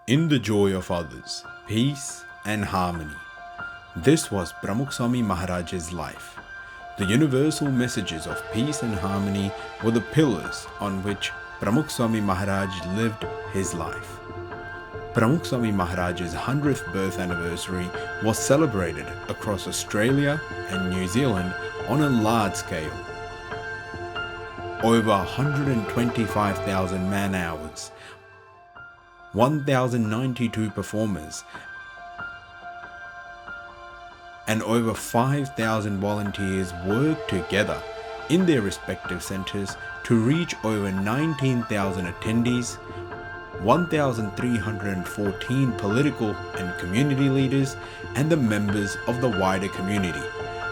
in the joy of others, peace and harmony. This was Pramukh Swami Maharaj's life. The universal messages of peace and harmony were the pillars on which Pramukh Swami Maharaj lived his life. Pramukh Swami Maharaj's 100th birth anniversary was celebrated across Australia and New Zealand on a large scale. Over 125,000 man-hours, 1,092 performers, and over 5,000 volunteers worked together in their respective centres to reach over 19,000 attendees, 1,314 political and community leaders, and the members of the wider community,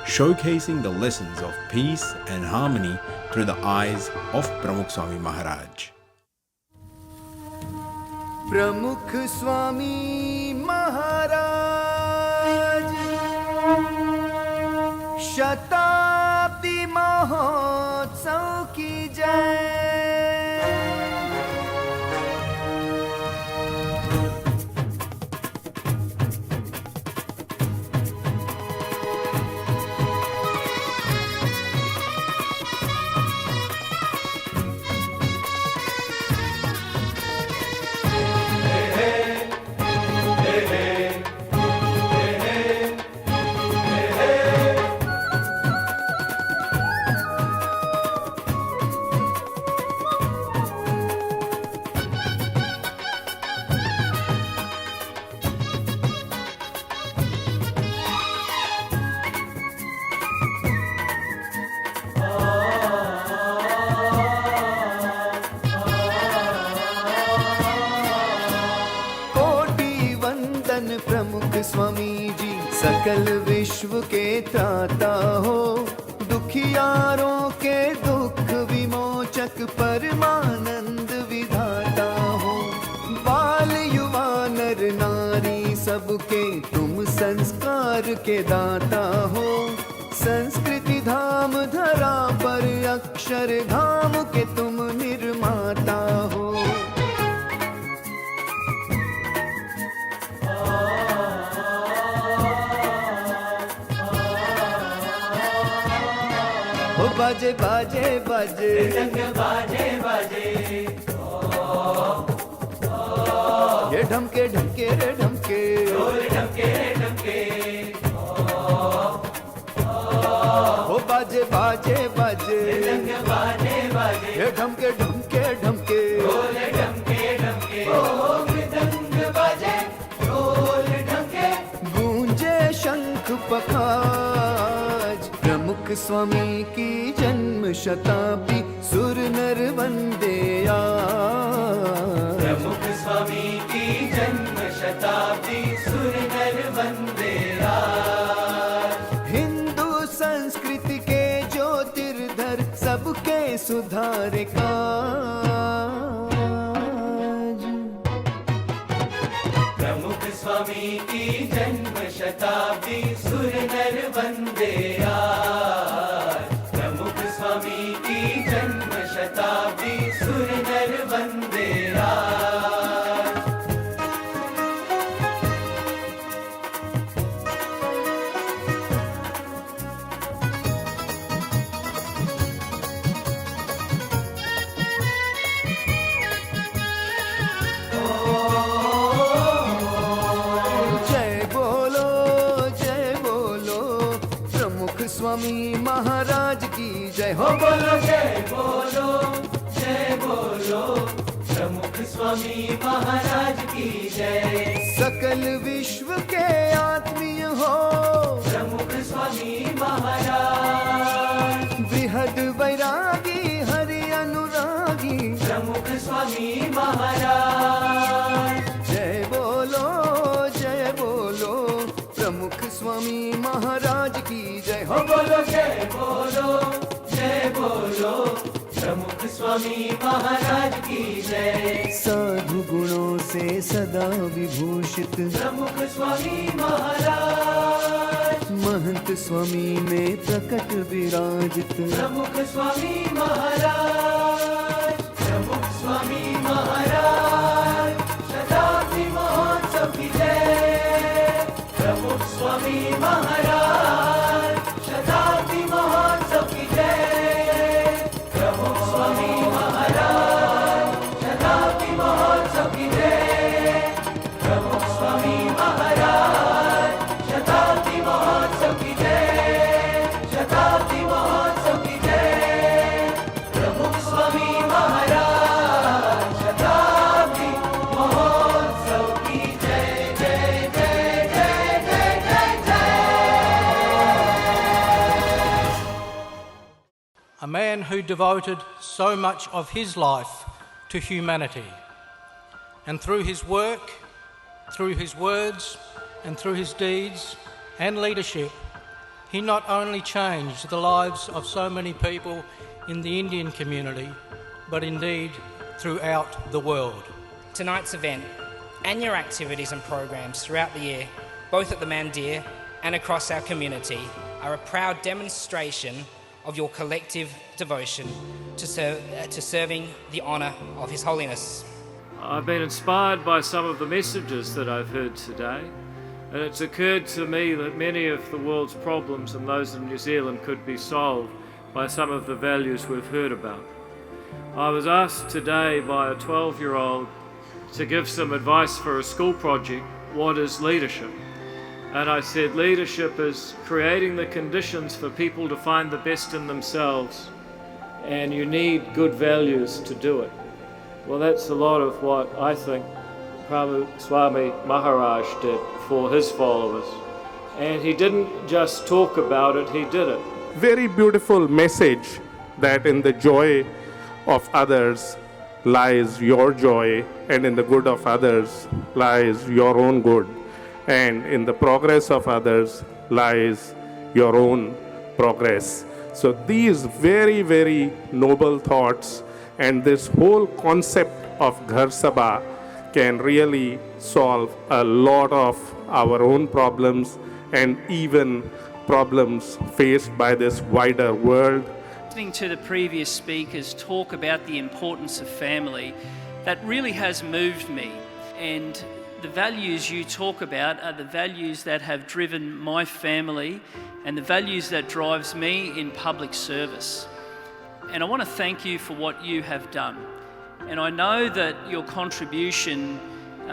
showcasing the lessons of peace and harmony through the eyes of Pramukh Swami Maharaj. प्रमुख स्वामी महाराज शताब्दी महोत्सव की जय। प्रमुख स्वामी जी सकल विश्व के त्राता हो, दुखियारों के दुख विमोचक परमानंद विधाता हो। बाल युवा नर नारी सबके तुम संस्कार के दाता हो। संस्कृति धाम धरा पर अक्षर धाम के तुम निर्माता हो। बाजे बाजे बाजे रंग बाजे बाजे, ये ढमके ढमके रे ढमके, ढमके ढमके, हो बाजे बाजे बाजे रंग बाजे बाजे, ये ढमके ढमके ढमके, ढमके ढमके, मृदंग बाजे ढोल ढमके, गूंजे शंख पखाज। प्रमुख स्वामी की जन्म शताब्दी सुर नर वंदे आज। प्रमुख स्वामी की जन्म शताब्दी सुर नर वंदे आज। हिंदू संस्कृति के ज्योतिर्धर सबके सुधार काज। प्रमुख स्वामी की जन्म शताब्दी सुर नर वंदे आज। प्रमुख स्वामी की जन्म शताब्दी सुर नर वंदे आज। स्वामी महाराज की जय हो, बोलो जय बोलो, जय बोलो, प्रमुख स्वामी महाराज की जय। सकल विश्व के आत्मीय हो प्रमुख स्वामी महाराज। बृहद वैरागी हरि अनुरागी प्रमुख स्वामी महाराज। जय बोलो प्रमुख स्वामी महाराज की जय हो, बोलो जय बोलो, जय बोलो, प्रमुख स्वामी महाराज की जय। साधु गुणों से सदा विभूषित प्रमुख स्वामी महाराज। महंत स्वामी में प्रकट विराजित प्रमुख स्वामी महाराज। प्रमुख स्वामी महाराज शताब्दी स्वामी महाराज शताब्दी महोत्सव की जय। प्रमुख स्वामी महाराज शताब्दी महोत्सव की जय। प्रमुख स्वामी महाराज शताब्दी महोत्सव की जय। शताब्दी महोत्सव की जय। प्रमुख स्वामी महाराज शताब्दी महोत्सव की जय जय जय जय जय जय जय। A man who devoted so much of his life to humanity. And through his work, through his words, and through his deeds and leadership, he not only changed the lives of so many people in the Indian community, but indeed throughout the world. Tonight's event and your activities and programs throughout the year, both at the Mandir and across our community, are a proud demonstration of your collective devotion to serving the honour of His Holiness. I've been inspired by some of the messages that I've heard today, and it's occurred to me that many of the world's problems and those in New Zealand could be solved by some of the values we've heard about. I was asked today by a 12-year-old to give some advice for a school project, what is leadership? And I said leadership is creating the conditions for people to find the best in themselves, and you need good values to do it. Well, that's a lot of what I think Pramukh Swami Maharaj did for his followers. And he didn't just talk about it, he did it. Very beautiful message that in the joy of others lies your joy, and in the good of others lies your own good, and in the progress of others lies your own progress. So these very, very noble thoughts and this whole concept of Ghar Sabha can really solve a lot of our own problems and even problems faced by this wider world. Listening to the previous speakers talk about the importance of family, that really has moved me. And the values you talk about are the values that have driven my family and the values that drives me in public service. And I want to thank you for what you have done. And I know that your contribution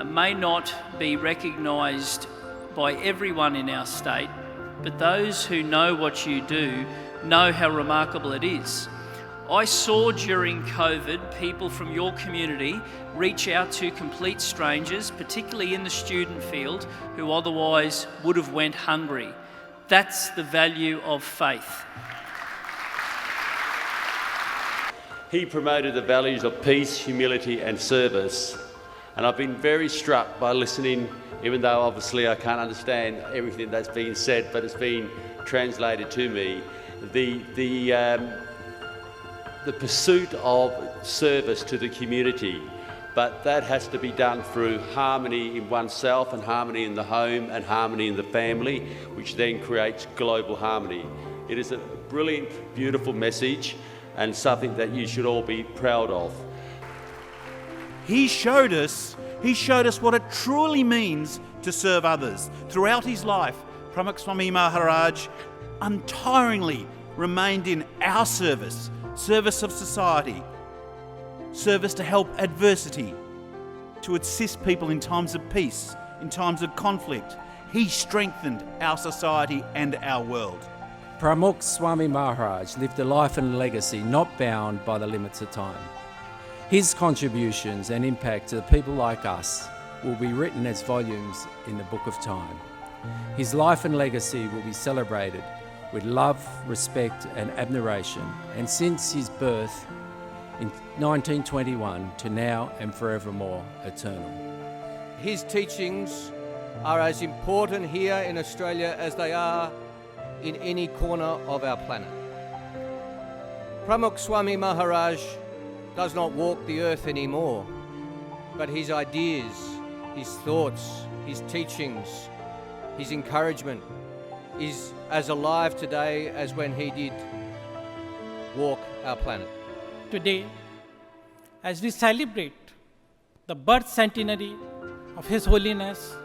may not be recognised by everyone in our state, but those who know what you do know how remarkable it is. I saw during COVID people from your community reach out to complete strangers, particularly in the student field, who otherwise would have went hungry. That's the value of faith. He promoted the values of peace, humility and service. And I've been very struck by listening, even though obviously I can't understand everything that's been said, but it's been translated to me. The pursuit of service to the community, but that has to be done through harmony in oneself and harmony in the home and harmony in the family, which then creates global harmony. It is a brilliant, beautiful message and something that you should all be proud of. He showed us what it truly means to serve others. Throughout his life, Pramukh Swami Maharaj untiringly remained in our service of society, service to help adversity, to assist people in times of peace, in times of conflict. He strengthened our society and our world. Pramukh Swami Maharaj lived a life and legacy not bound by the limits of time. His contributions and impact to the people like us will be written as volumes in the Book of Time. His life and legacy will be celebrated with love, respect and admiration, and since his birth in 1921 to now and forevermore eternal. His teachings are as important here in Australia as they are in any corner of our planet. Pramukh Swami Maharaj does not walk the earth anymore, but his ideas, his thoughts, his teachings, his encouragement is as alive today as when he did walk our planet. Today, as we celebrate the birth centenary of His Holiness,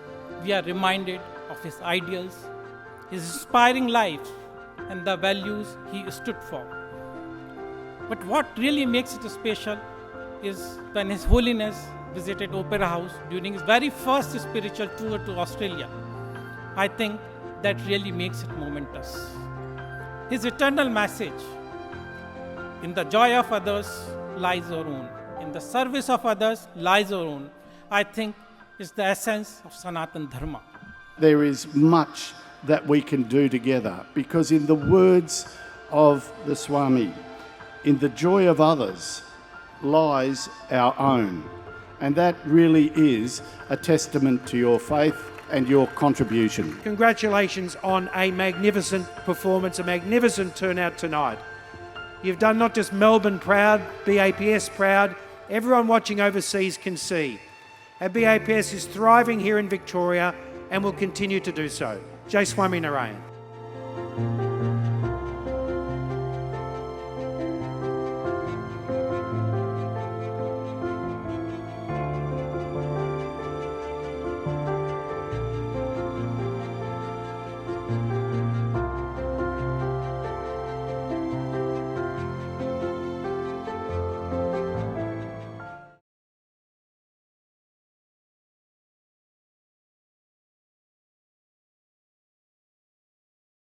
we are reminded of his ideals, his inspiring life, and the values he stood for. But what really makes it special is when His Holiness visited Opera House during his very first spiritual tour to Australia. I think that really makes it momentous. His eternal message, in the joy of others lies our own, in the service of others lies our own, I think is the essence of Sanatan Dharma. There is much that we can do together, because in the words of the Swami, in the joy of others lies our own. And that really is a testament to your faith and your contribution. Congratulations on a magnificent performance, a magnificent turnout tonight. You've done not just Melbourne proud, BAPS proud, everyone watching overseas can see. Our BAPS is thriving here in Victoria and will continue to do so. Jai Swami Narayan.